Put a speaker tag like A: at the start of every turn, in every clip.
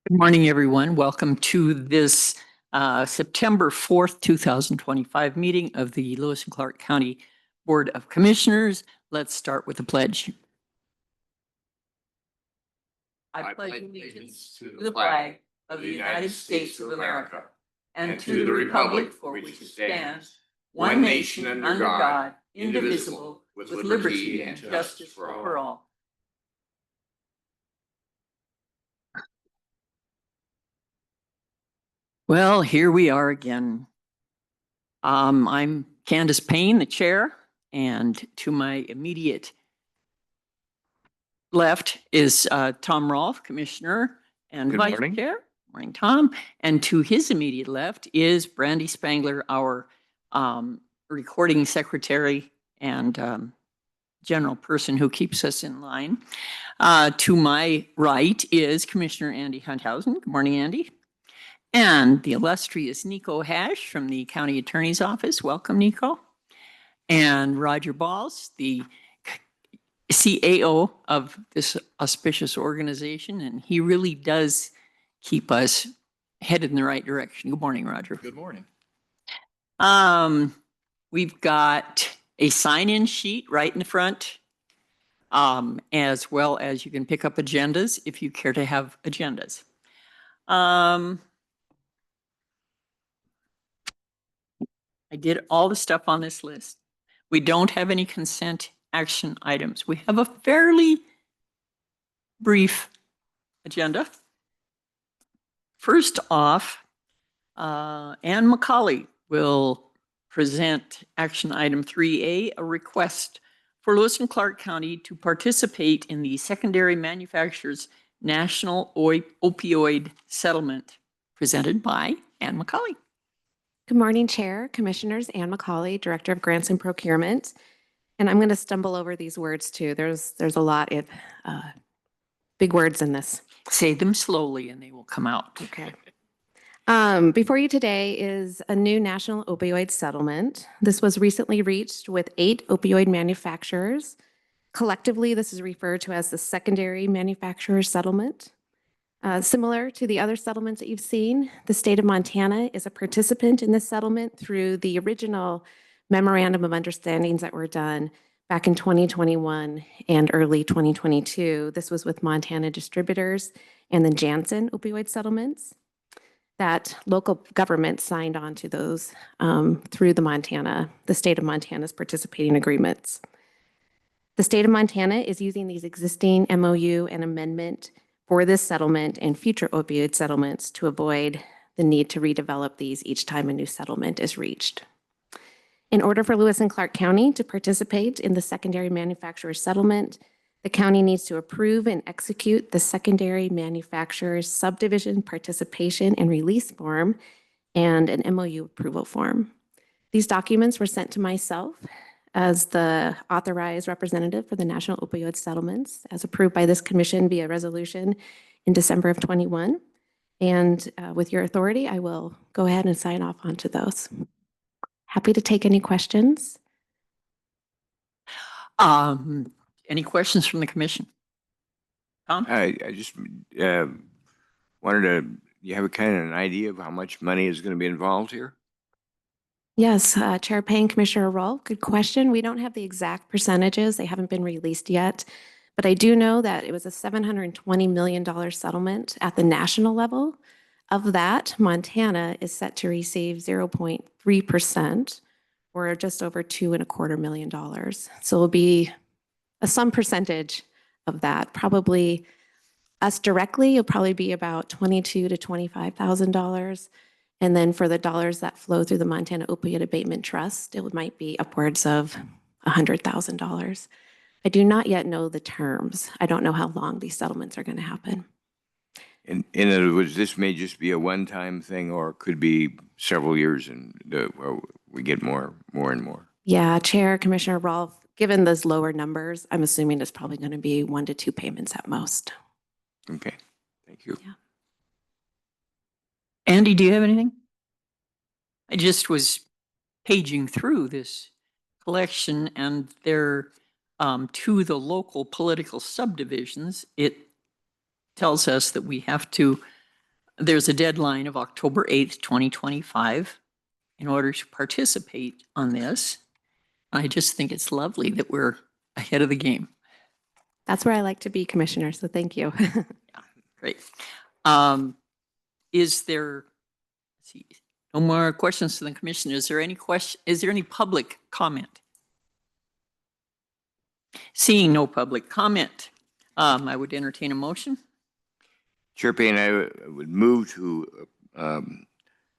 A: Good morning, everyone. Welcome to this September 4th, 2025 meeting of the Lewis and Clark County Board of Commissioners. Let's start with the pledge. I pledge allegiance to the flag of the United States of America and to the republic for which it stands, one nation under God, indivisible, with liberty and justice for all. Well, here we are again. I'm Candace Payne, the chair, and to my immediate left is Tom Rolfe, commissioner and vice chair. Morning, Tom. And to his immediate left is Brandy Spangler, our recording secretary and general person who keeps us in line. To my right is Commissioner Andy Hunthausen. Good morning, Andy. And the illustrious Nico Hash from the County Attorney's Office. Welcome, Nico. And Roger Balls, the CAO of this auspicious organization, and he really does keep us headed in the right direction. Good morning, Roger.
B: Good morning.
A: We've got a sign-in sheet right in the front, as well as you can pick up agendas if you care to have agendas. I did all the stuff on this list. We don't have any consent action items. We have a fairly brief agenda. First off, Ann McCauley will present action item 3A, a request for Lewis and Clark County to participate in the Secondary Manufacturers National Opioid Settlement, presented by Ann McCauley.
C: Good morning, Chair, Commissioners. Ann McCauley, Director of Grants and Procurement. And I'm going to stumble over these words too. There's a lot of big words in this.
A: Say them slowly and they will come out.
C: Okay. Before you today is a new national opioid settlement. This was recently reached with 8 opioid manufacturers. Collectively, this is referred to as the Secondary Manufacturers Settlement. Similar to the other settlements that you've seen, the state of Montana is a participant in this settlement through the original Memorandum of Understandings that were done back in 2021 and early 2022. This was with Montana distributors and the Janssen opioid settlements that local government signed on to those through the state of Montana's participating agreements. The state of Montana is using these existing MOU and amendment for this settlement and future opioid settlements to avoid the need to redevelop these each time a new settlement is reached. In order for Lewis and Clark County to participate in the Secondary Manufacturers Settlement, the county needs to approve and execute the Secondary Manufacturers Subdivision Participation and Release Form and an MOU approval form. These documents were sent to myself as the authorized representative for the National Opioid Settlements, as approved by this commission via resolution in December of 21. And with your authority, I will go ahead and sign off onto those. Happy to take any questions.
A: Any questions from the commission? Tom?
B: I just wanted to, you have a kind of an idea of how much money is going to be involved here?
C: Yes, Chair Payne, Commissioner Rolfe, good question. We don't have the exact percentages. They haven't been released yet, but I do know that it was a $720 million settlement at the national level. Of that, Montana is set to receive 0.3%, or just over $2.25 million. So it'll be some percentage of that. Probably us directly, it'll probably be about $22,000 to $25,000. And then for the dollars that flow through the Montana Opioid Abatement Trust, it might be upwards of $100,000. I do not yet know the terms. I don't know how long these settlements are going to happen.
B: In other words, this may just be a one-time thing, or it could be several years and where we get more and more.
C: Yeah, Chair, Commissioner Rolfe, given those lower numbers, I'm assuming it's probably going to be 1 to 2 payments at most.
B: Okay, thank you.
C: Yeah.
A: Andy, do you have anything? I just was paging through this collection, and there, to the local political subdivisions, it tells us that we have to There's a deadline of October 8th, 2025 in order to participate on this. I just think it's lovely that we're ahead of the game.
C: That's where I like to be, Commissioner, so thank you.
A: Great. Is there, let's see, no more questions to the commission? Is there any question? Is there any public comment? Seeing no public comment, I would entertain a motion.
B: Chair Payne, I would move to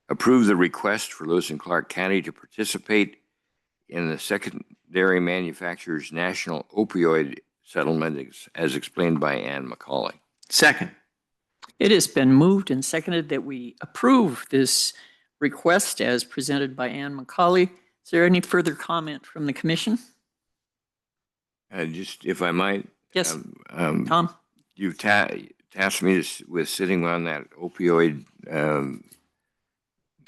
B: approve the request for Lewis and Clark County to participate in the secondary manufacturers national opioid settlement as explained by Ann McCauley.
D: Second.
A: It has been moved and seconded that we approve this request as presented by Ann McCauley. Is there any further comment from the commission?
B: Just if I might.
A: Yes, Tom?
B: You've tasked me with sitting on that opioid,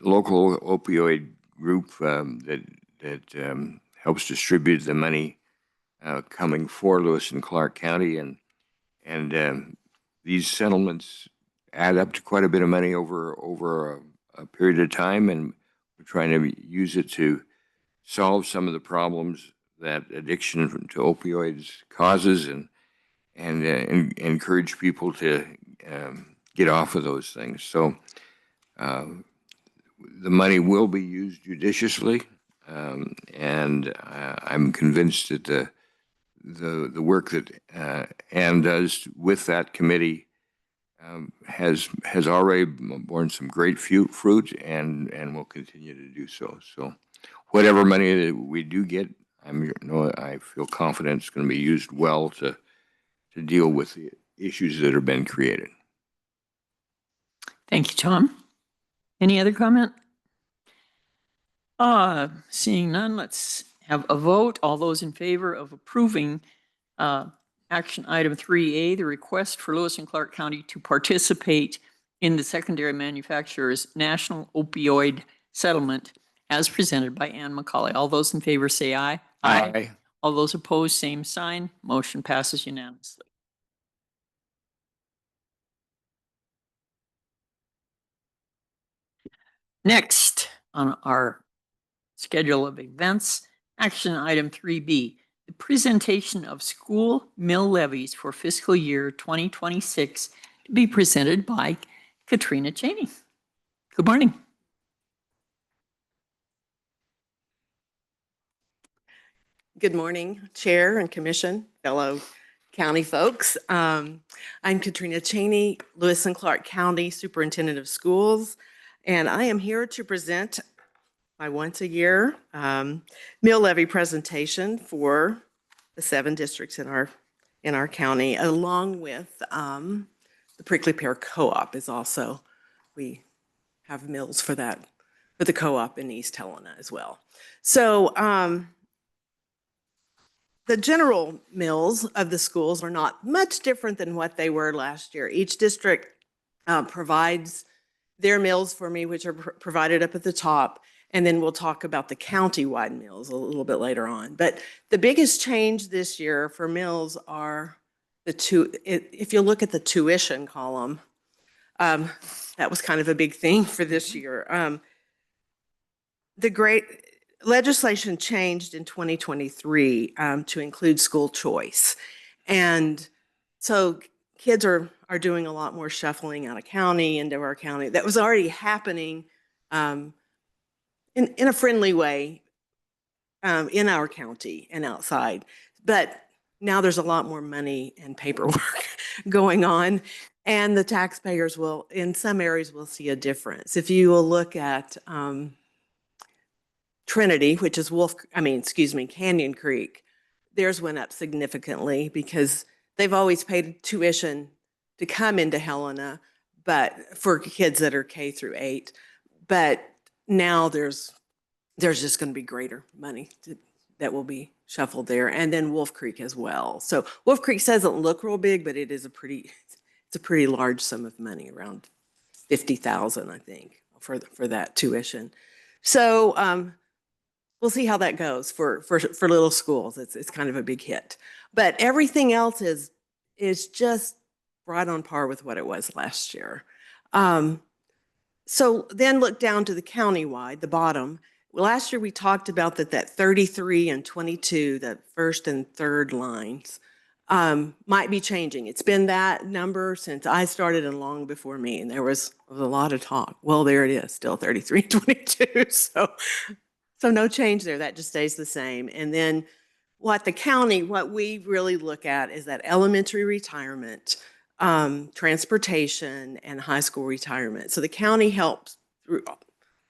B: local opioid group that helps distribute the money coming for Lewis and Clark County. And these settlements add up to quite a bit of money over a period of time. And we're trying to use it to solve some of the problems that addiction to opioids causes and encourage people to get off of those things. So the money will be used judiciously, and I'm convinced that the work that Ann does with that committee has already borne some great fruit and will continue to do so. So whatever money that we do get, I feel confident it's going to be used well to deal with the issues that have been created.
A: Thank you, Tom. Any other comment? Seeing none, let's have a vote. All those in favor of approving action item 3A, the request for Lewis and Clark County to participate in the secondary manufacturers national opioid settlement as presented by Ann McCauley. All those in favor say aye.
B: Aye.
A: All those opposed, same sign. Motion passes unanimously. Next on our schedule of events, action item 3B, the presentation of school mill levies for fiscal year 2026 to be presented by Katrina Chaney. Good morning.
E: Good morning, Chair and Commission, fellow county folks. I'm Katrina Chaney, Lewis and Clark County Superintendent of Schools, and I am here to present my once a year mill levy presentation for the 7 districts in our county, along with the Prickly Pear Co-op is also, we have mills for that, for the co-op in East Helena as well. So the general mills of the schools are not much different than what they were last year. Each district provides their mills for me, which are provided up at the top. And then we'll talk about the county-wide mills a little bit later on. But the biggest change this year for mills are if you look at the tuition column, that was kind of a big thing for this year. The great legislation changed in 2023 to include school choice. And so kids are doing a lot more shuffling out of county into our county. That was already happening in a friendly way in our county and outside. But now there's a lot more money and paperwork going on, and the taxpayers will, in some areas, will see a difference. If you will look at Trinity, which is Canyon Creek, theirs went up significantly because they've always paid tuition to come into Helena, but for kids that are K through 8. But now there's just going to be greater money that will be shuffled there, and then Wolf Creek as well. So Wolf Creek doesn't look real big, but it's a pretty large sum of money, around $50,000, I think, for that tuition. So we'll see how that goes for little schools. It's kind of a big hit, but everything else is just right on par with what it was last year. So then look down to the countywide, the bottom. Last year we talked about that 33 and 22, the first and third lines, might be changing. It's been that number since I started and long before me, and there was a lot of talk. Well, there it is, still 33 and 22. So no change there. That just stays the same. And then what we really look at is that elementary retirement, transportation, and high school retirement. So the county helps,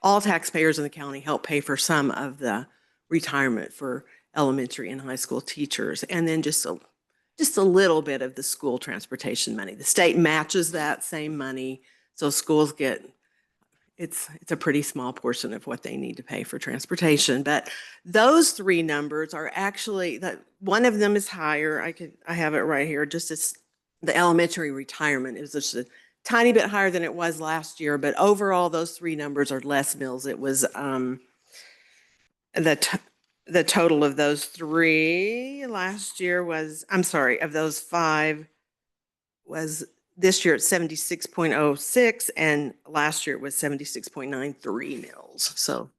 E: all taxpayers in the county help pay for some of the retirement for elementary and high school teachers, and then just a little bit of the school transportation money. The state matches that same money, so schools get, it's a pretty small portion of what they need to pay for transportation. But those three numbers are actually, that one of them is higher. I have it right here, just as the elementary retirement. It was just a tiny bit higher than it was last year, but overall those three numbers are less mills. It was the total of those three last year was, I'm sorry, of those five was this year at 76.06, and last year it was 76.93 mills. So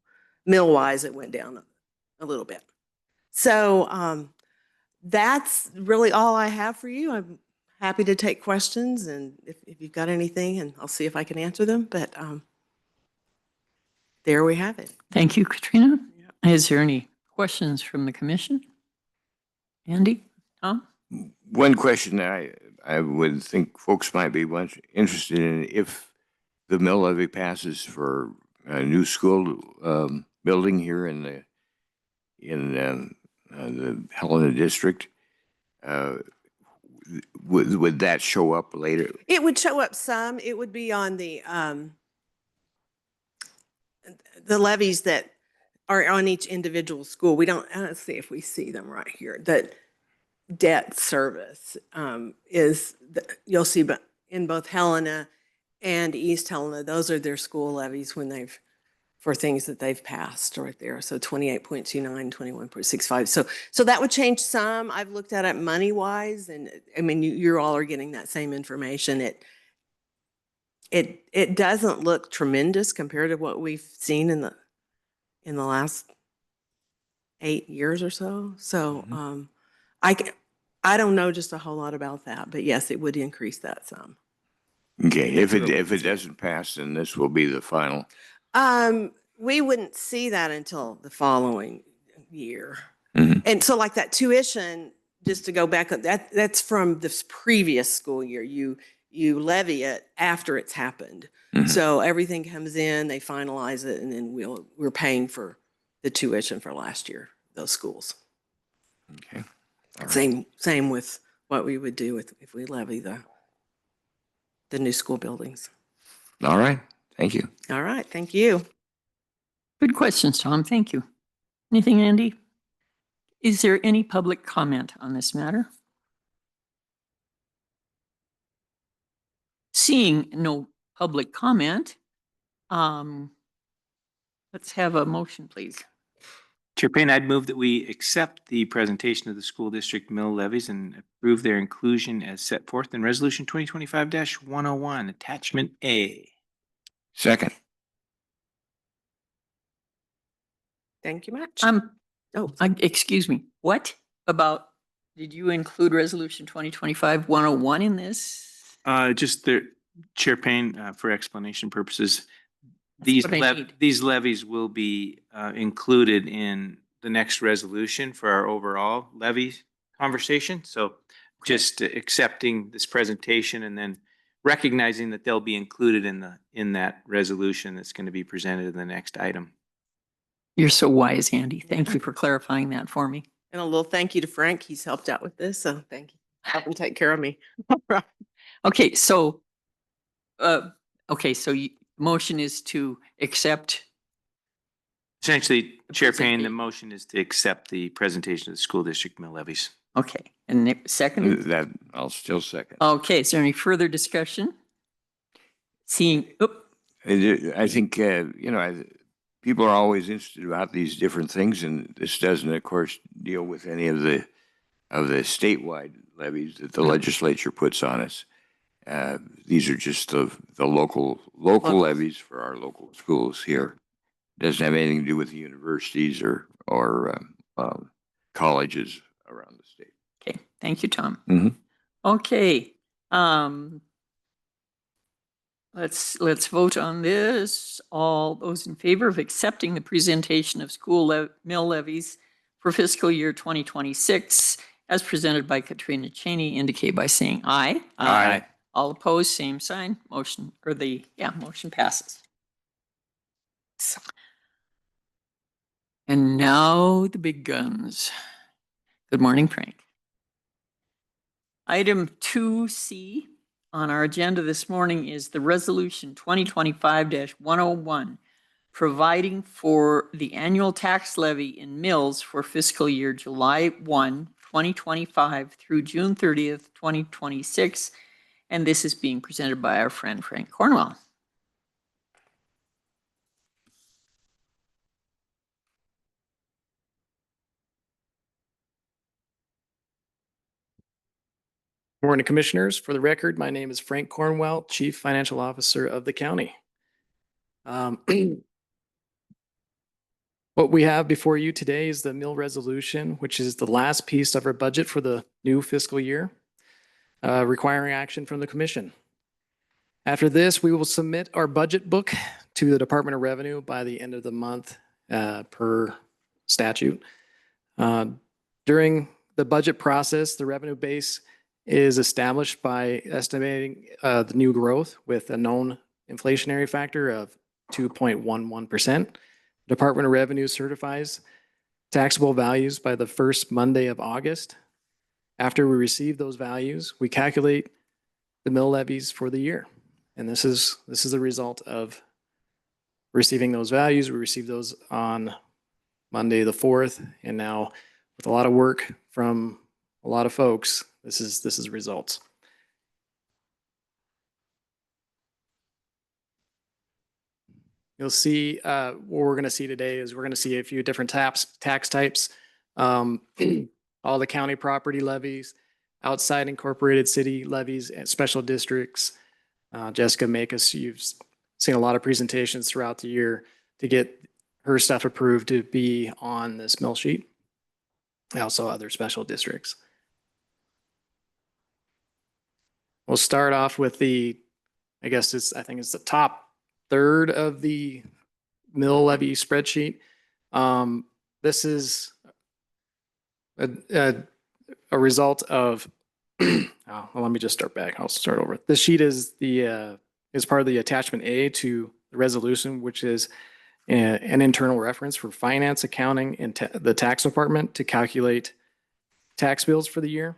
E: mill wise, it went down a little bit. So that's really all I have for you. I'm happy to take questions, and if you've got anything, and I'll see if I can answer them, but there we have it.
A: Thank you, Katrina. Is there any questions from the commission? Andy? Tom?
B: One question I would think folks might be interested in, if the mill levy passes for a new school building here in the Helena district, would that show up later?
E: It would show up some. It would be on the levies that are on each individual school. We don't, let's see if we see them right here. That debt service you'll see in both Helena and East Helena, those are their school levies for things that they've passed right there. So 28.29, 21.65. So that would change some. I've looked at it money wise, and I mean, you all are getting that same information. It doesn't look tremendous compared to what we've seen in the last 8 years or so. So I don't know just a whole lot about that, but yes, it would increase that some.
B: Okay, if it doesn't pass, then this will be the final.
E: We wouldn't see that until the following year.
B: Mm-hmm.
E: And so like that tuition, just to go back, that's from this previous school year. You levy it after it's happened.
B: Mm-hmm.
E: So everything comes in, they finalize it, and then we're paying for the tuition for last year, those schools.
B: Okay. All right.
E: Same with what we would do if we levy the new school buildings.
B: All right. Thank you.
E: All right. Thank you.
A: Good questions, Tom. Thank you. Anything, Andy? Is there any public comment on this matter? Seeing no public comment, let's have a motion, please.
D: Chair Payne, I'd move that we accept the presentation of the school district mill levies and approve their inclusion as set forth in Resolution 2025-101, Attachment A.
B: Second.
E: Thank you much.
A: Excuse me. What about, did you include Resolution 2025-101 in this?
D: Just the Chair Payne, for explanation purposes, these levies will be included in the next resolution for our overall levy conversation. So just accepting this presentation and then recognizing that they'll be included in that resolution that's going to be presented in the next item.
A: You're so wise, Andy. Thank you for clarifying that for me.
E: And a little thank you to Frank. He's helped out with this, so thank you. Help him take care of me.
A: Okay, so motion is to accept.
D: Essentially, Chair Payne, the motion is to accept the presentation of the school district mill levies.
A: Okay, and second?
B: That I'll still second.
A: Okay, is there any further discussion? Seeing,
B: I think, people are always interested about these different things, and this doesn't, of course, deal with any of the statewide levies that the legislature puts on us. These are just the local levies for our local schools here. Doesn't have anything to do with the universities or colleges around the state.
A: Okay, thank you, Tom.
B: Mhm.
A: Okay, let's vote on this. All those in favor of accepting the presentation of school mill levies for fiscal year 2026 as presented by Katrina Chaney indicate by saying aye.
D: Aye.
A: All opposed, same sign. Motion passes. And now the big guns. Good morning, Frank. Item 2C on our agenda this morning is the resolution 2025-101, providing for the annual tax levy in mills for fiscal year July 1, 2025 through June 30th, 2026. And this is being presented by our friend Frank Cornwell.
F: Good morning, Commissioners. For the record, my name is Frank Cornwell, Chief Financial Officer of the county. What we have before you today is the mill resolution, which is the last piece of our budget for the new fiscal year, requiring action from the Commission. After this, we will submit our budget book to the Department of Revenue by the end of the month per statute. During the budget process, the revenue base is established by estimating the new growth with a known inflationary factor of 2.11%. Department of Revenue certifies taxable values by the first Monday of August. After we receive those values, we calculate the mill levies for the year. And this is the result of receiving those values. We received those on Monday the 4th, and now with a lot of work from a lot of folks, this is results. You'll see what we're going to see today is we're going to see a few different tax types. All the county property levies, outside incorporated city levies, and special districts. Jessica Makis, you've seen a lot of presentations throughout the year to get her stuff approved to be on this mill sheet. Also other special districts. We'll start off with I think it's the top third of the mill levy spreadsheet. This is a result of, let me just start back. I'll start over. This sheet is part of the attachment A to the resolution, which is an internal reference for finance, accounting, and the tax department to calculate tax bills for the year.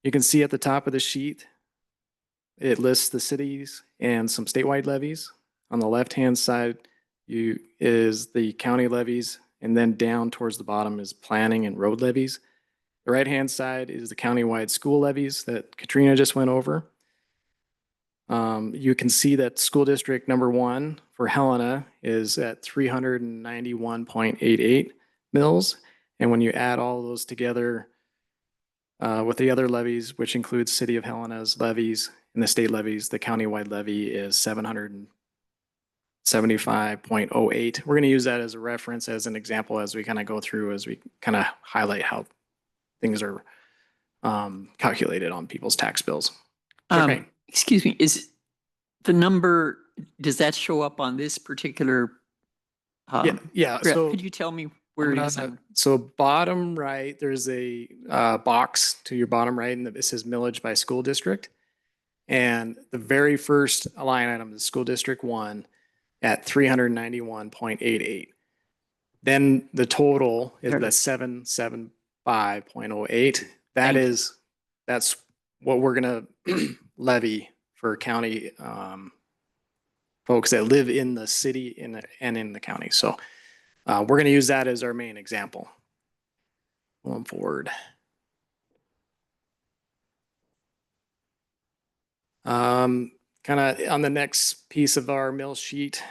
F: You can see at the top of the sheet, it lists the cities and some statewide levies. On the left-hand side is the county levies, and then down towards the bottom is planning and road levies. The right-hand side is the countywide school levies that Katrina just went over. You can see that school district number 1 for Helena is at 391.88 mills. And when you add all of those together with the other levies, which includes City of Helena's levies and the state levies, the countywide levy is 775.08. We're going to use that as a reference, as an example, as we kind of go through, as we kind of highlight how things are calculated on people's tax bills. Okay.
A: Excuse me, is the number, does that show up on this particular?
F: Yeah.
A: graph?
F: So
A: Could you tell me where it is?
F: So bottom right, there's a box to your bottom right, and it says millage by school district. And the very first line item is school district 1 at 391.88. Then the total is the 775.08. That's what we're going to levy for county folks that live in the city and in the county. So we're going to use that as our main example. Going forward. Kind of on the next piece of our mill sheet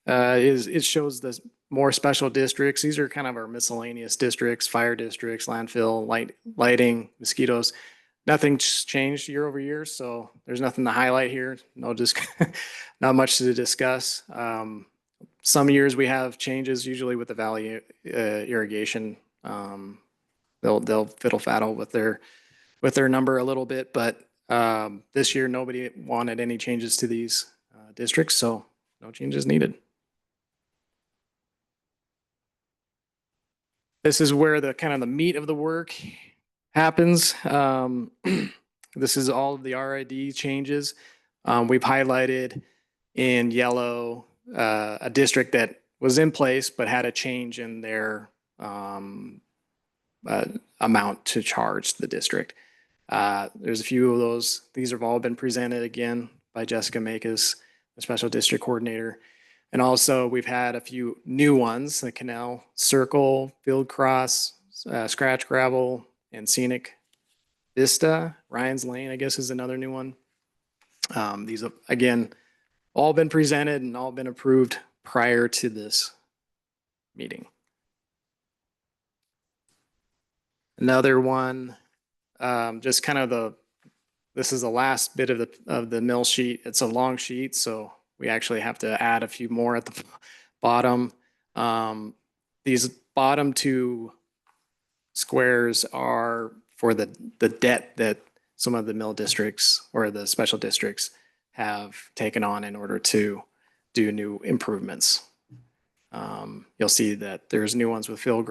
F: it shows the more special districts. These are kind of our miscellaneous districts, fire districts, landfill, lighting, mosquitoes. nothing's changed year over year, so there's nothing to highlight here. No, just not much to discuss. Some years we have changes, usually with the valley irrigation. They'll fiddle faddle with their number a little bit, but this year nobody wanted any changes to these districts, so no changes needed. This is where the kind of the meat of the work happens. This is all of the RID changes. We've highlighted in yellow a district that was in place but had a change in their amount to charge the district. There's a few of those. These have all been presented again by Jessica Makis, the special district coordinator. And also we've had a few new ones, the Canal Circle, Field Cross, Scratch Gravel, and Scenic Vista. Ryan's Lane, I guess, is another new one. These have, again, all been presented and all been approved prior to this meeting. Another one, just kind of this is the last bit of the mill sheet. It's a long sheet, so we actually have to add a few more at the bottom. These bottom two squares are for the debt that some of the mill districts or the special districts have taken on in order to do new improvements. You'll see that there's new ones with Field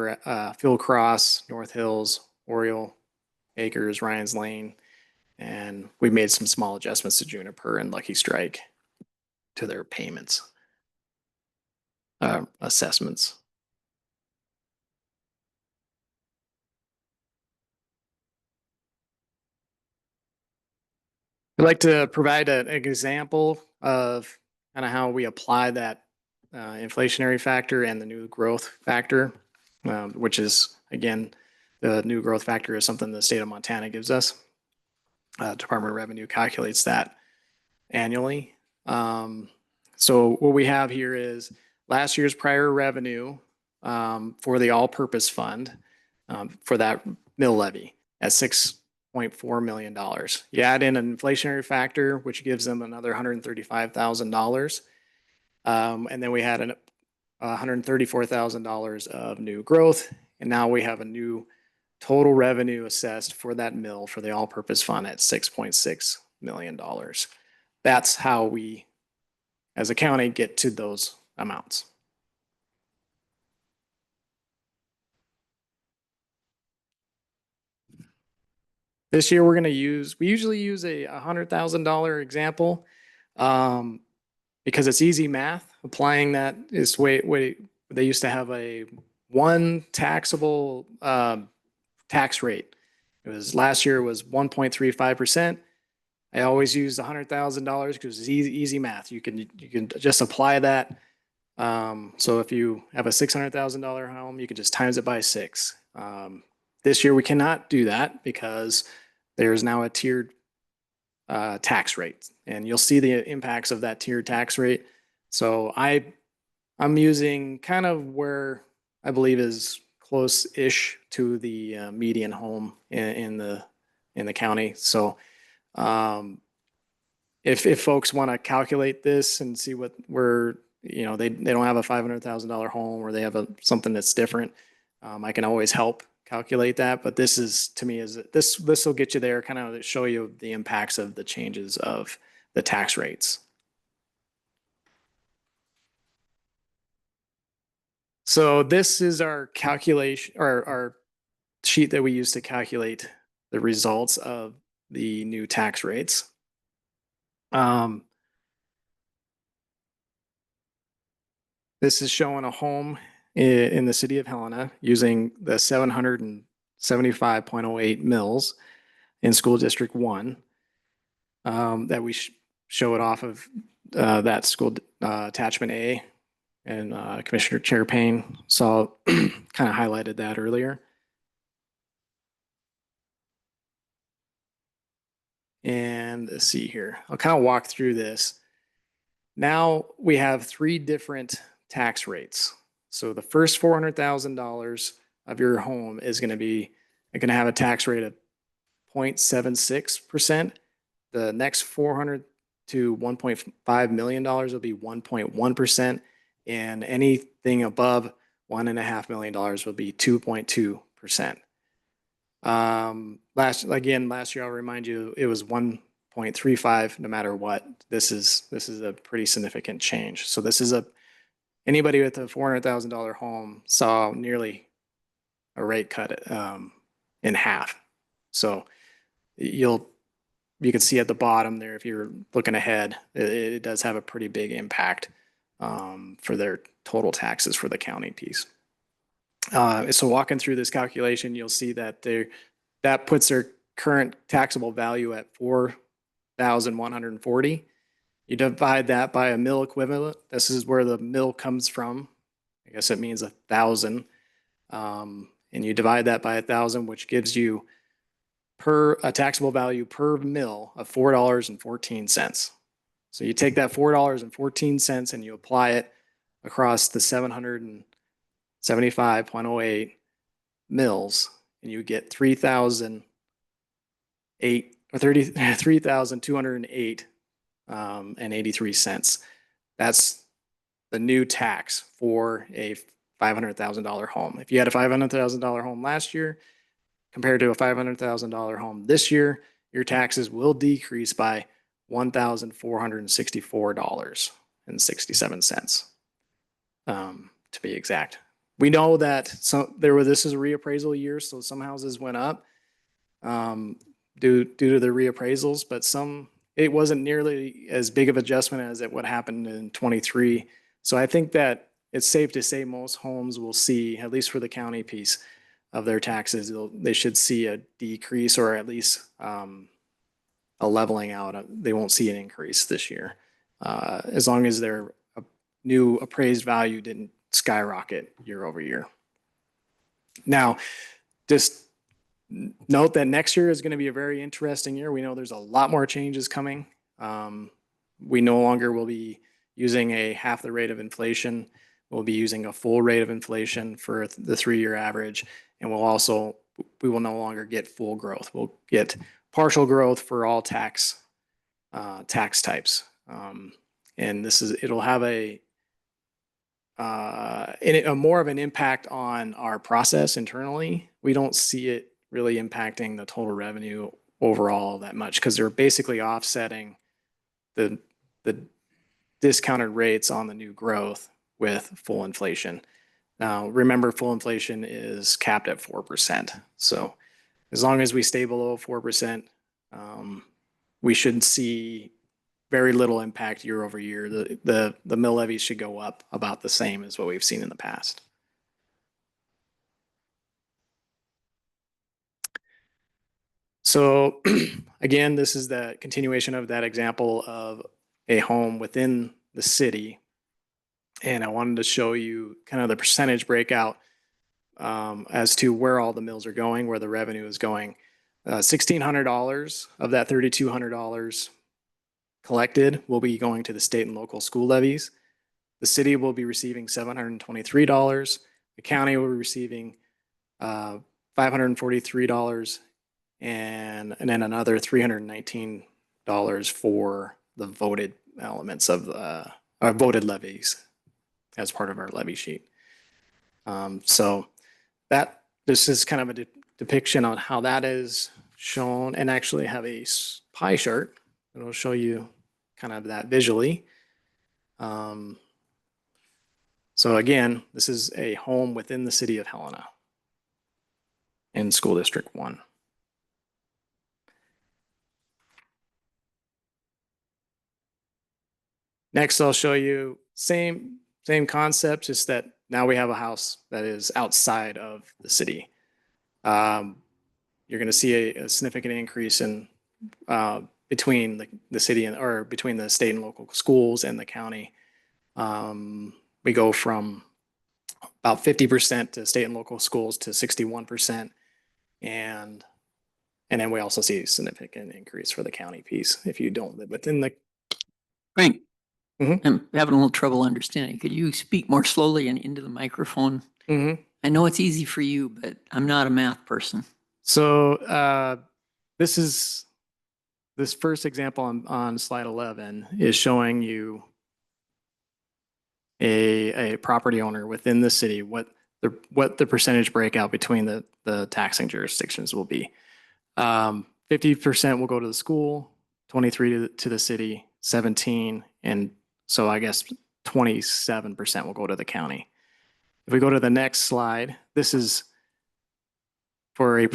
F: Cross, North Hills, Oriole Acres, Ryan's Lane, and we made some small adjustments to Juniper and Lucky Strike to their payments, assessments. I'd like to provide an example of kind of how we apply that inflationary factor and the new growth factor, which is, again, the new growth factor is something the state of Montana gives us. Department of Revenue calculates that annually. So what we have here is last year's prior revenue for the all-purpose fund for that mill levy at $6.4 million. You add in an inflationary factor, which gives them another $135,000. And then we had $134,000 of new growth. And now we have a new total revenue assessed for that mill for the all-purpose fund at $6.6 million. That's how we, as a county, get to those amounts. This year we're going to we usually use a $100,000 example because it's easy math. Applying that is way they used to have a one taxable tax rate. It was last year was 1.35%. I always use $100,000 because it's easy math. You can just apply that. So if you have a $600,000 home, you can just times it by 6. This year we cannot do that because there's now a tiered tax rate, and you'll see the impacts of that tiered tax rate. So I'm using kind of where I believe is close-ish to the median home in the county. So if folks want to calculate this and see what they don't have a $500,000 home or they have something that's different, I can always help calculate that. But this is, to me, this will get you there, kind of show you the impacts of the changes of the tax rates. So this is our calculation, or our sheet that we use to calculate the results of the new tax rates. This is showing a home in the city of Helena using the 775.08 mills in School District 1 that we show it off of that school attachment A. And Commissioner Chair Payne saw kind of highlighted that earlier. And let's see here. I'll kind of walk through this. Now we have 3 different tax rates. So the first $400,000 of your home is going to have a tax rate of 0.76%. The next 400 to $1.5 million will be 1.1%. And anything above $1.5 million will be 2.2%. Last year, I'll remind you, it was 1.35 no matter what. This is a pretty significant change. So anybody with a $400,000 home saw nearly a rate cut in half. So you can see at the bottom there, if you're looking ahead, it does have a pretty big impact for their total taxes for the county piece. So walking through this calculation, you'll see that that puts their current taxable value at $4,140. You divide that by a mill equivalent. This is where the mill comes from. I guess it means 1,000. And you divide that by 1,000, which gives you a taxable value per mill of $4.14. So you take that $4.14 and you apply it across the 775.08 mills, and you get 3,208 and 83 cents. That's the new tax for a $500,000 home. If you had a $500,000 home last year compared to a $500,000 home this year, your taxes will decrease by $1,464.67, to be exact. We know that this is a reappraisal year, so some houses went up due to the reappraisals, but it wasn't nearly as big of adjustment as what happened in 23. So I think that it's safe to say most homes will see, at least for the county piece of their taxes, they should see a decrease or at least a leveling out. They won't see an increase this year, as long as their new appraised value didn't skyrocket year over year. Now, just note that next year is going to be a very interesting year. We know there's a lot more changes coming. We no longer will be using a half the rate of inflation. We'll be using a full rate of inflation for the 3-year average. And we will no longer get full growth. We'll get partial growth for all tax types. And it'll have a more of an impact on our process internally. We don't see it really impacting the total revenue overall that much because they're basically offsetting the discounted rates on the new growth with full inflation. Now, remember, full inflation is capped at 4%. So as long as we stay below 4%, we should see very little impact year over year. The mill levies should go up about the same as what we've seen in the past. So again, this is the continuation of that example of a home within the city. And I wanted to show you kind of the percentage breakout as to where all the mills are going, where the revenue is going. $1,600 of that $3,200 collected will be going to the state and local school levies. The city will be receiving $723. The county will be receiving $543 and then another $319 for the voted elements of our voted levies as part of our levy sheet. So this is kind of a depiction on how that is shown, and actually have a pie chart that will show you kind of that visually. So again, this is a home within the city of Helena in School District 1. Next, I'll show you same concept, just that now we have a house that is outside of the city. You're going to see a significant increase in between the city or between the state and local schools and the county. We go from about 50% to state and local schools to 61%, and then we also see a significant increase for the county piece if you don't live within the.
A: Frank,
F: Mm-hmm.
A: I'm having a little trouble understanding. Could you speak more slowly and into the microphone?
F: Mm-hmm.
A: I know it's easy for you, but I'm not a math person.
F: So this first example on slide 11 is showing you a property owner within the city, what the percentage breakout between the taxing jurisdictions will be. 50% will go to the school, 23 to the city, 17, and so I guess 27% will go to the county. If we go to the next slide, this is for a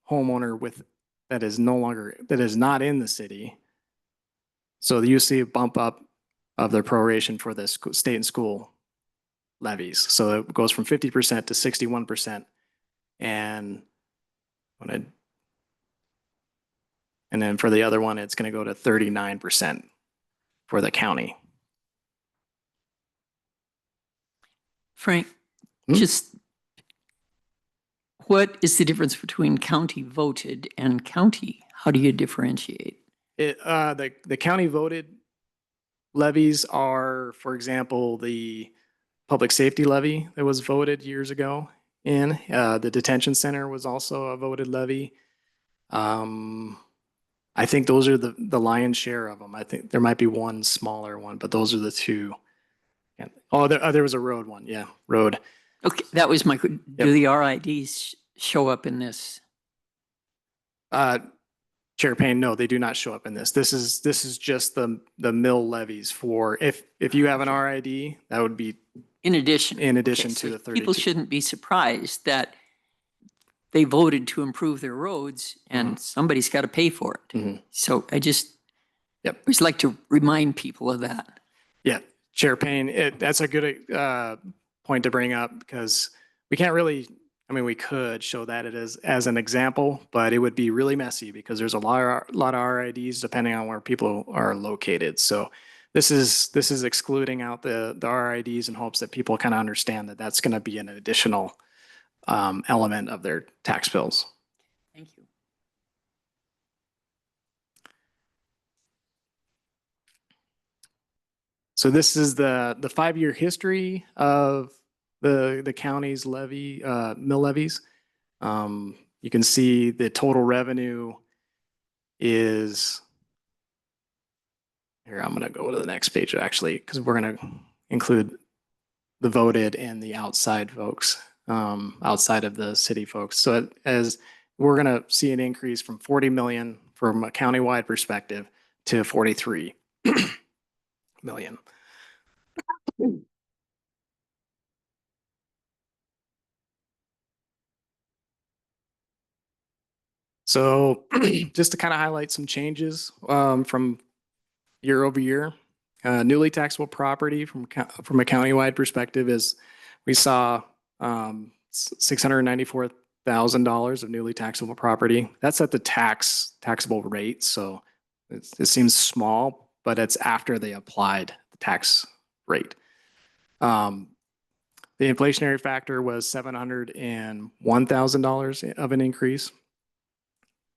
F: homeowner that is not in the city. So you see a bump up of their proration for the state and school levies. So it goes from 50% to 61%. And then for the other one, it's going to go to 39% for the county.
A: Frank, just what is the difference between county voted and county? How do you differentiate?
F: The county voted levies are, for example, the public safety levy that was voted years ago in. The detention center was also a voted levy. I think those are the lion's share of them. I think there might be one smaller one, but those are the two. Oh, there was a road one. Yeah, road.
A: Okay, that was my, do the RIDs show up in this?
F: Chair Payne, no, they do not show up in this. This is just the mill levies for, if you have an RID, that would be
A: in addition
F: to the 32.
A: People shouldn't be surprised that they voted to improve their roads and somebody's got to pay for it. So I just always like to remind people of that.
F: Yeah, Chair Payne, that's a good point to bring up, because we can't really, I mean, we could show that it is as an example, but it would be really messy because there's a lot of RIDs depending on where people are located. So this is excluding out the RIDs in hopes that people kind of understand that that's going to be an additional element of their tax bills.
A: Thank you.
F: So this is the 5-year history of the county's levy, mill levies. You can see the total revenue is, here, I'm going to go to the next page actually, because we're going to include the voted and the outside folks, outside of the city folks. So as we're going to see an increase from 40 million from a countywide perspective to 43 million. So just to kind of highlight some changes from year over year, newly taxable property from a countywide perspective is we saw $694,000 of newly taxable property. That's at the taxable rate. So it seems small, but it's after they applied the tax rate. The inflationary factor was $701,000 of an increase.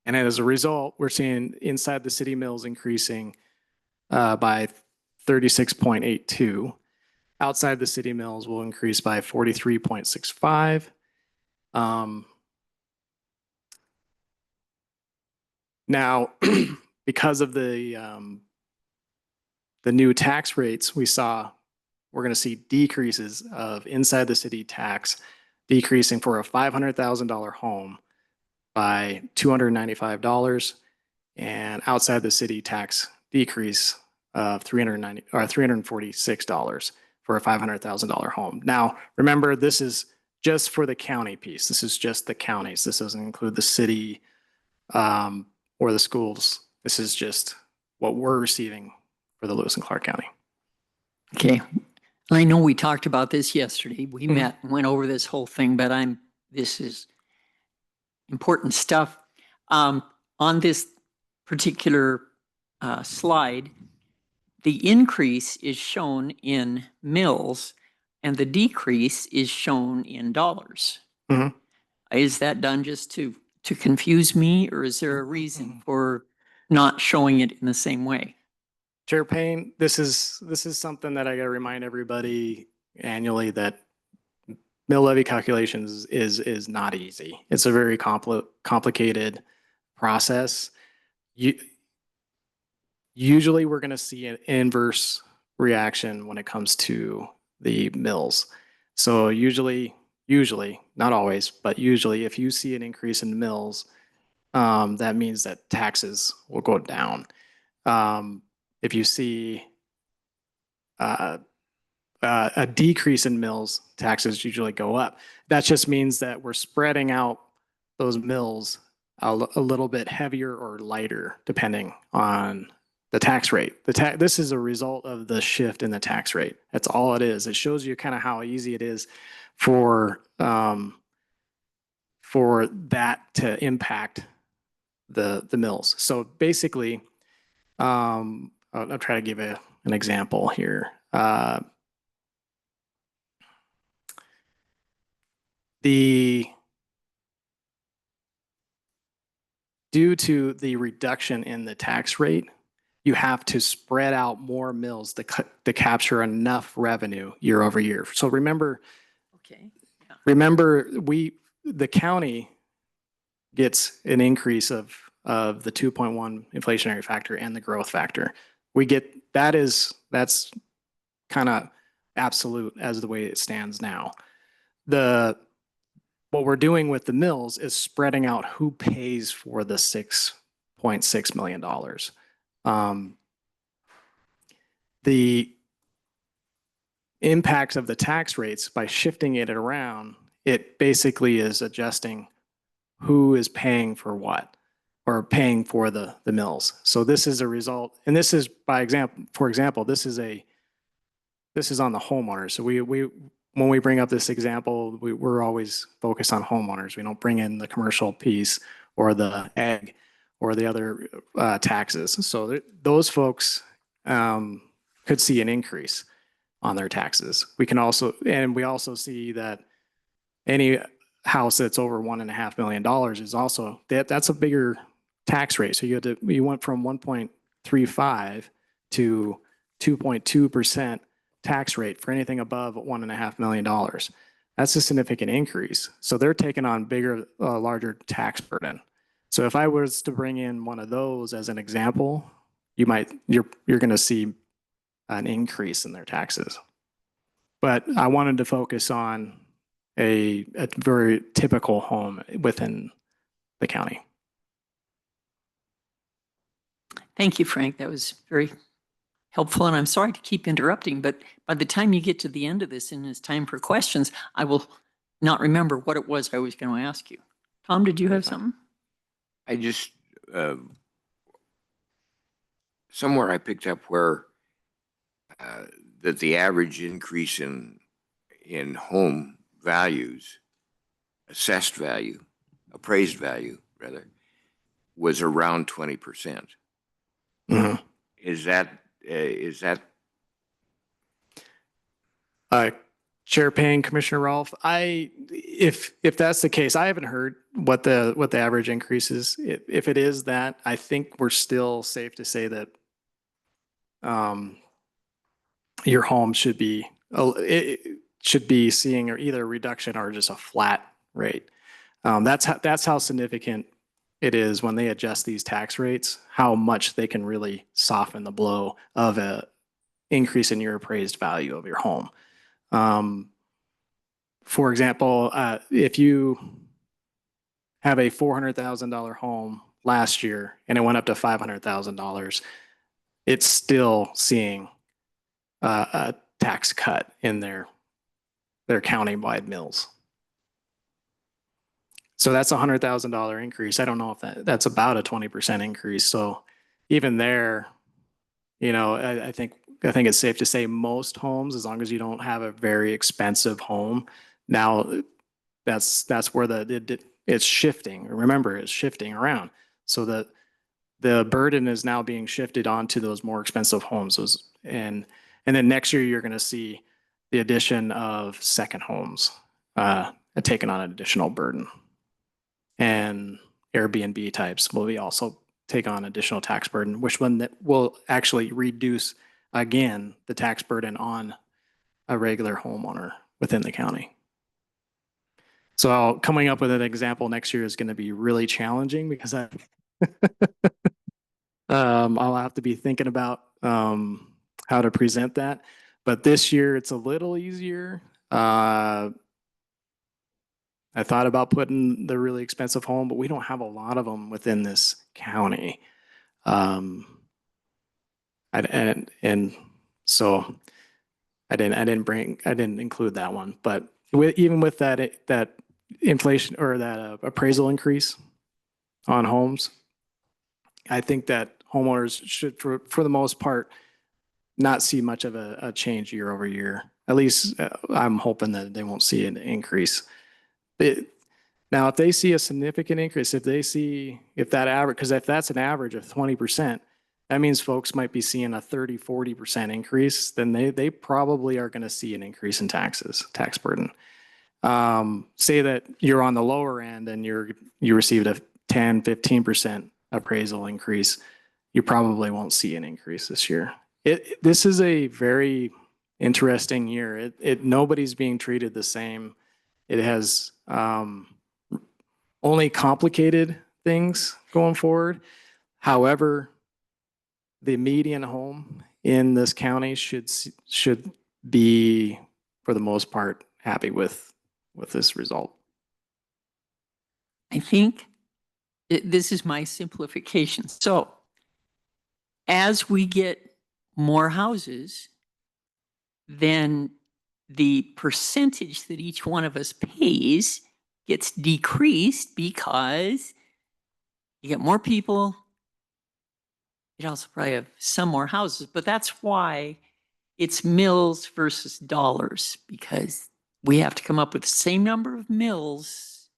F: And as a result, we're seeing inside the city mills increasing by 36.82. Outside the city mills will increase by 43.65. Now, because of the new tax rates, we're going to see decreases of inside the city tax decreasing for a $500,000 home by $295, and outside the city tax decrease of $346 for a $500,000 home. Now, remember, this is just for the county piece. This is just the counties. This doesn't include the city or the schools. This is just what we're receiving for the Lewis and Clark County.
A: Okay. I know we talked about this yesterday. We met and went over this whole thing, but this is important stuff. On this particular slide, the increase is shown in mills and the decrease is shown in dollars. Is that done just to confuse me, or is there a reason for not showing it in the same way?
F: Chair Payne, this is something that I got to remind everybody annually, that mill levy calculations is not easy. It's a very complicated process, usually we're going to see an inverse reaction when it comes to the mills. So usually, not always, but usually if you see an increase in mills, that means that taxes will go down. If you see a decrease in mills, taxes usually go up. That just means that we're spreading out those mills a little bit heavier or lighter, depending on the tax rate. This is a result of the shift in the tax rate. That's all it is. It shows you kind of how easy it is for that to impact the mills. So basically, I'll try to give an example here. Due to the reduction in the tax rate, you have to spread out more mills to capture enough revenue year over year. So remember,
A: Okay. Yeah.
F: remember the county gets an increase of the 2.1 inflationary factor and the growth factor. That's kind of absolute as the way it stands now. What we're doing with the mills is spreading out who pays for the $6.6 million. The impacts of the tax rates, by shifting it around, it basically is adjusting who is paying for what, or paying for the mills. So this is a result, and this is for example, this is on the homeowner. So when we bring up this example, we're always focused on homeowners. We don't bring in the commercial piece or the ag or the other taxes. So those folks could see an increase on their taxes. We also see that any house that's over $1.5 million is also, that's a bigger tax rate. So you went from 1.35 to 2.2% tax rate for anything above $1.5 million. That's a significant increase. So they're taking on larger tax burden. So if I was to bring in one of those as an example, you're going to see an increase in their taxes. But I wanted to focus on a very typical home within the county.
A: Thank you, Frank. That was very helpful. And I'm sorry to keep interrupting, but by the time you get to the end of this and it's time for questions, I will not remember what it was I was going to ask you. Tom, did you have something?
B: I just, somewhere I picked up where that the average increase in home values, assessed value, appraised value rather, was around 20%.
F: Mm-hmm.
B: Is that
F: Chair Payne, Commissioner Rolfe, if that's the case, I haven't heard what the average increase is. If it is that, I think we're still safe to say that your home should be seeing either a reduction or just a flat rate. That's how significant it is when they adjust these tax rates, how much they can really soften the blow of a increase in your appraised value of your home. For example, if you have a $400,000 home last year and it went up to $500,000, it's still seeing a tax cut in their county-wide mills. So that's a $100,000 increase. I don't know if that's about a 20% increase. So even there, I think it's safe to say most homes, as long as you don't have a very expensive home, now that's where it's shifting. Remember, it's shifting around. So that the burden is now being shifted onto those more expensive homes. And then next year, you're going to see the addition of second homes taking on an additional burden. And Airbnb types will also take on additional tax burden, which will actually reduce, again, the tax burden on a regular homeowner within the county. So coming up with an example next year is going to be really challenging because I'll have to be thinking about how to present that. But this year it's a little easier. I thought about putting the really expensive home, but we don't have a lot of them within this county. And so I didn't include that one. But even with that inflation or that appraisal increase on homes, I think that homeowners should, for the most part, not see much of a change year over year. At least I'm hoping that they won't see an increase. Now, if they see a significant increase, if that average, because if that's an average of 20%, that means folks might be seeing a 30-40% increase, then they probably are going to see an increase in tax burden. Say that you're on the lower end and you received a 10-15% appraisal increase, you probably won't see an increase this year. This is a very interesting year. Nobody's being treated the same. It has only complicated things going forward. However, the median home in this county should be, for the most part, happy with this result.
A: I think this is my simplification. So as we get more houses, then the percentage that each one of us pays gets decreased because you get more people. You'd also probably have some more houses, but that's why it's mills versus dollars, because we have to come up with the same number of mills,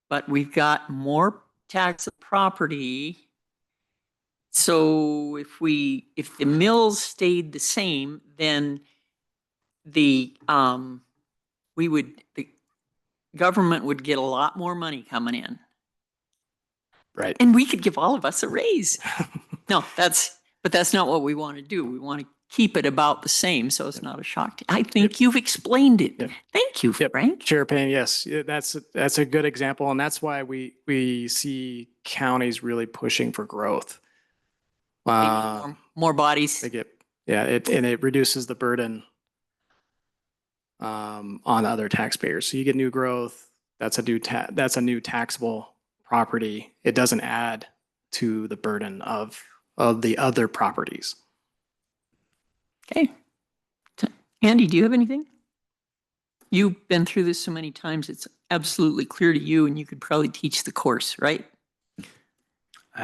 A: but we've got more tax property. So if the mills stayed the same, then the government would get a lot more money coming in.
F: Right.
A: And we could give all of us a raise. No, but that's not what we want to do. We want to keep it about the same, so it's not a shock. I think you've explained it.
F: Yep.
A: Thank you, Frank.
F: Chair Payne, yes, that's a good example, and that's why we see counties really pushing for growth.
A: More bodies.
F: And it reduces the burden on other taxpayers. So you get new growth. That's a new taxable property. It doesn't add to the burden of the other properties.
A: Okay. Andy, do you have anything? You've been through this so many times, it's absolutely clear to you, and you could probably teach the course, right?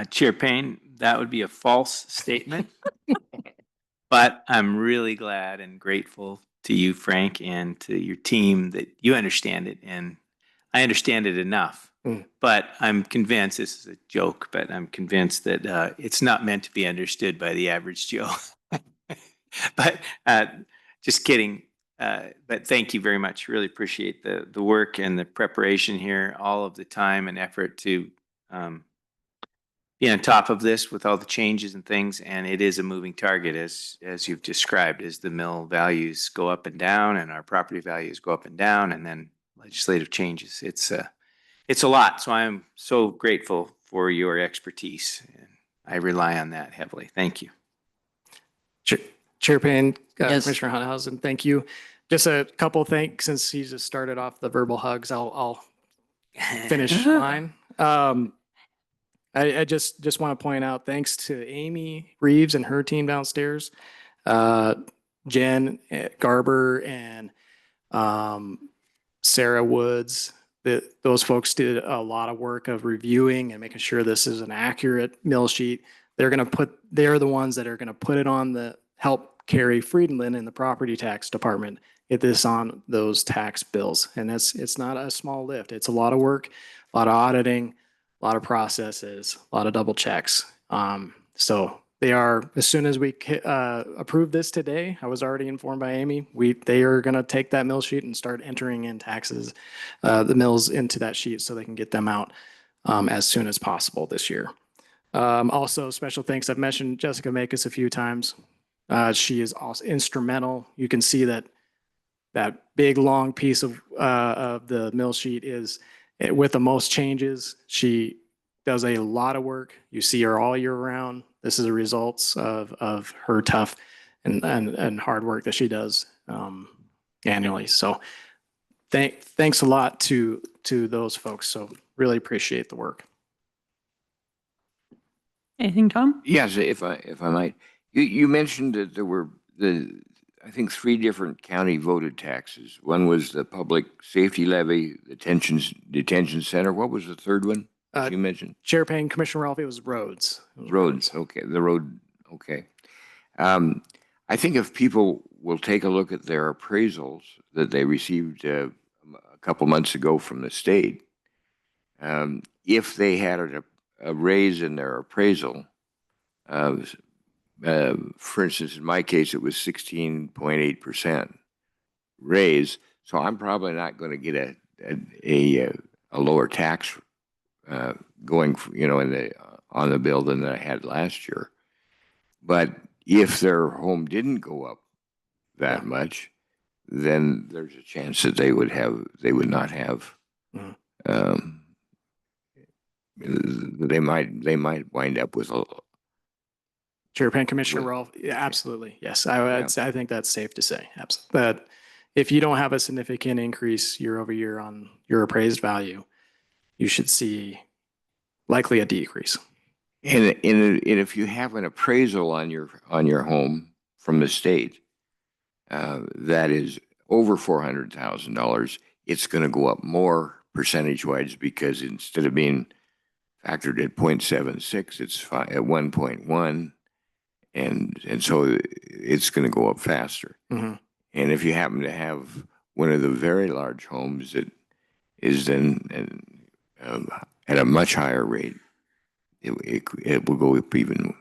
D: Chair Payne, that would be a false statement. But I'm really glad and grateful to you, Frank, and to your team that you understand it. And I understand it enough. But I'm convinced, this is a joke, but I'm convinced that it's not meant to be understood by the average Joe. But just kidding. But thank you very much. Really appreciate the work and the preparation here, all of the time and effort to be on top of this with all the changes and things. And it is a moving target, as you've described, as the mill values go up and down and our property values go up and down, and then legislative changes. It's a lot. So I am so grateful for your expertise, and I rely on that heavily. Thank you.
F: Chair Payne,
A: Yes.
F: Commissioner Hunthausen, thank you. Just a couple thanks, since he just started off the verbal hugs. I'll finish mine. I just want to point out, thanks to Amy Reeves and her team downstairs, Jen Garber and Sarah Woods. Those folks did a lot of work of reviewing and making sure this is an accurate mill sheet. They're the ones that are going to put it on help Carrie Friedland in the property tax department, get this on those tax bills. And it's not a small lift. It's a lot of work, a lot of auditing, a lot of processes, a lot of double checks. So they are, as soon as we approve this today, I was already informed by Amy, they are going to take that mill sheet and start entering in taxes, the mills into that sheet, so they can get them out as soon as possible this year. Also, special thanks. I've mentioned Jessica Makis a few times. She is also instrumental. You can see that big long piece of the mill sheet is with the most changes. She does a lot of work. You see her all year round. This is the results of her tough and hard work that she does annually. So thanks a lot to those folks. So really appreciate the work.
A: Anything, Tom?
B: Yes, if I might, you mentioned that there were I think 3 different county voted taxes. One was the public safety levy, the detention center. What was the third one you mentioned?
F: Chair Payne, Commissioner Ralph, it was roads.
B: Roads. Okay, the road. Okay. I think if people will take a look at their appraisals that they received a couple months ago from the state, if they had a raise in their appraisal, for instance, in my case, it was 16.8% raise. So I'm probably not going to get a lower tax going, on the bill than I had last year. But if their home didn't go up that much, then there's a chance that they would not have. They might wind up with a.
F: Chair Payne, Commissioner Ralph, yeah, absolutely. Yes, I think that's safe to say. Absolutely. But if you don't have a significant increase year over year on your appraised value, you should see likely a decrease.
B: And if you have an appraisal on your home from the state that is over $400,000, it's going to go up more percentage-wise because instead of being factored at 0.76, it's at 1.1, and so it's going to go up faster.
F: Mm-hmm.
B: And if you happen to have one of the very large homes that is then at a much higher rate, it will go up even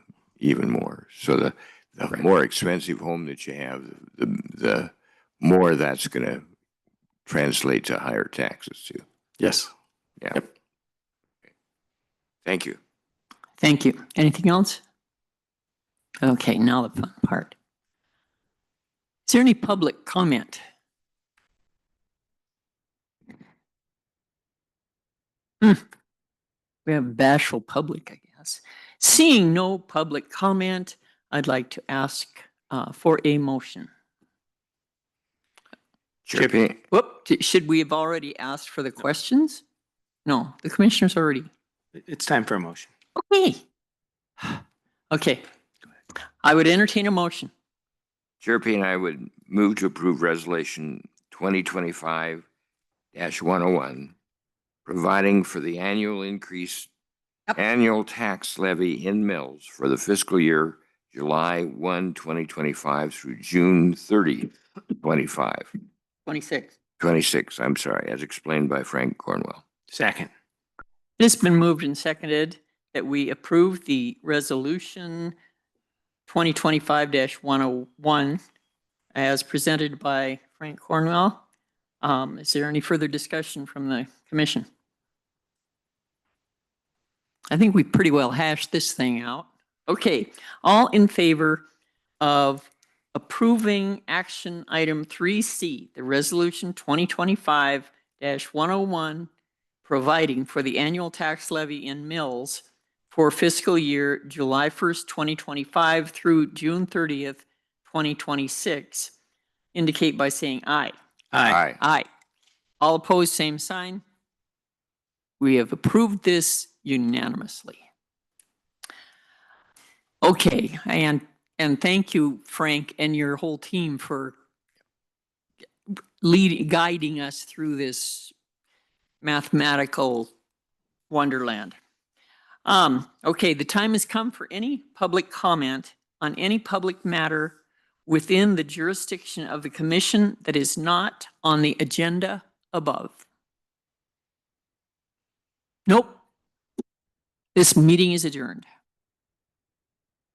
B: more. So the more expensive home that you have, the more that's going to translate to higher taxes too.
F: Yes.
B: Yeah.
F: Yep.
B: Thank you.
A: Thank you. Anything else? Okay, now the fun part. Is there any public comment? We have bashful public, I guess. Seeing no public comment, I'd like to ask for a motion.
B: Chair Payne.
A: Whoop, should we have already asked for the questions? No, the commissioner's already.
D: It's time for a motion.
A: Okay. Okay. I would entertain a motion.
B: Chair Payne, I would move to approve Resolution 2025-101, providing for the annual increase, annual tax levy in mills for the fiscal year July 1, 2025 through June 30, 25.
A: 26.
B: I'm sorry, as explained by Frank Cornwell.
D: Second.
A: It has been moved and seconded that we approve the resolution 2025-101 as presented by Frank Cornwell. Is there any further discussion from the commission? I think we pretty well hashed this thing out. Okay, all in favor of approving action item 3C, the resolution 2025-101, providing for the annual tax levy in mills for fiscal year July 1st, 2025 through June 30th, 2026, indicate by saying aye.
D: Aye.
A: Aye. All opposed, same sign. We have approved this unanimously. Okay, and thank you, Frank, and your whole team for guiding us through this mathematical wonderland. Okay, the time has come for any public comment on any public matter within the jurisdiction of the commission that is not on the agenda above. Nope. This meeting is adjourned.